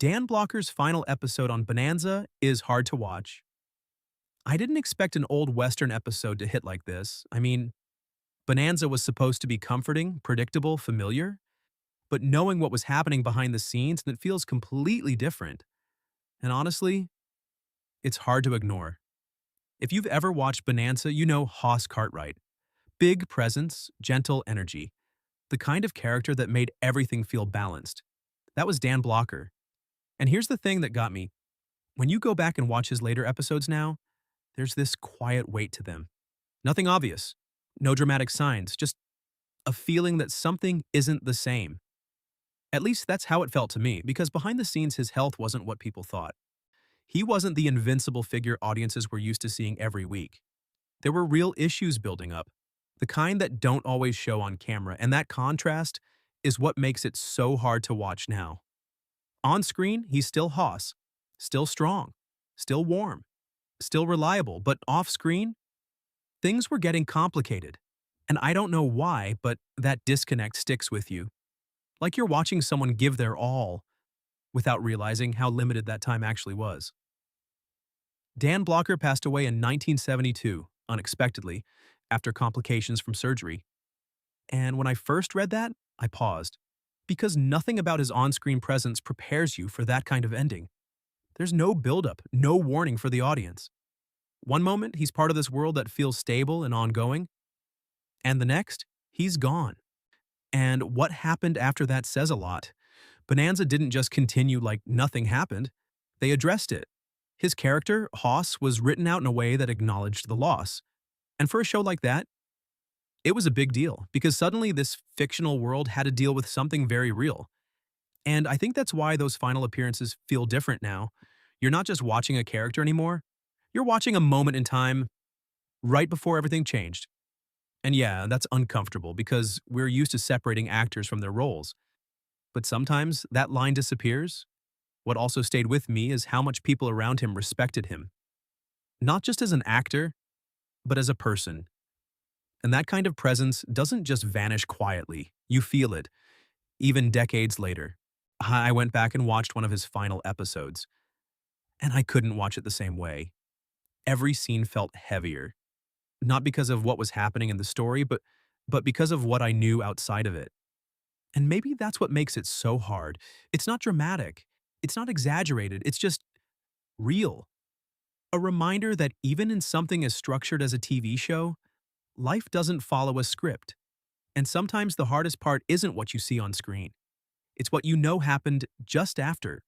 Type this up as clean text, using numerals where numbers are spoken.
Dan Blocker's final episode on Bonanza is hard to watch. I didn't expect an old Western episode to hit like this. I mean, Bonanza was supposed to be comforting, predictable, familiar, but knowing what was happening behind the scenes, it feels completely different. And honestly, it's hard to ignore. If you've ever watched Bonanza, you know Hoss Cartwright. Big presence, gentle energy, the kind of character that made everything feel balanced. That was Dan Blocker. And here's the thing that got me. When you go back and watch his later episodes now, there's this quiet weight to them. Nothing obvious, no dramatic signs, just a feeling that something isn't the same. At least that's how it felt to me, because behind the scenes, his health wasn't what people thought. He wasn't the invincible figure audiences were used to seeing every week. There were real issues building up, the kind that don't always show on camera, and that contrast is what makes it so hard to watch now. On screen, he's still Hoss, still strong, still warm, still reliable, but off screen, things were getting complicated. And I don't know why, but that disconnect sticks with you. Like you're watching someone give their all without realizing how limited that time actually was. Dan Blocker passed away in 1972, unexpectedly, after complications from surgery. And when I first read that, I paused, because nothing about his on-screen presence prepares you for that kind of ending. There's no buildup, no warning for the audience. One moment, he's part of this world that feels stable and ongoing, and the next, he's gone. And what happened after that says a lot. Bonanza didn't just continue like nothing happened, they addressed it. His character, Hoss, was written out in a way that acknowledged the loss. And for a show like that, it was a big deal, because suddenly this fictional world had to deal with something very real. And I think that's why those final appearances feel different now. You're not just watching a character anymore, you're watching a moment in time right before everything changed. And yeah, that's uncomfortable because we're used to separating actors from their roles. But sometimes that line disappears. What also stayed with me is how much people around him respected him. Not just as an actor, but as a person. And that kind of presence doesn't just vanish quietly. You feel it, even decades later. I went back and watched one of his final episodes, and I couldn't watch it the same way. Every scene felt heavier. Not because of what was happening in the story, but because of what I knew outside of it. And maybe that's what makes it so hard. It's not dramatic. It's not exaggerated. It's just real. A reminder that even in something as structured as a TV show, life doesn't follow a script. And sometimes the hardest part isn't what you see on screen. It's what you know happened just after.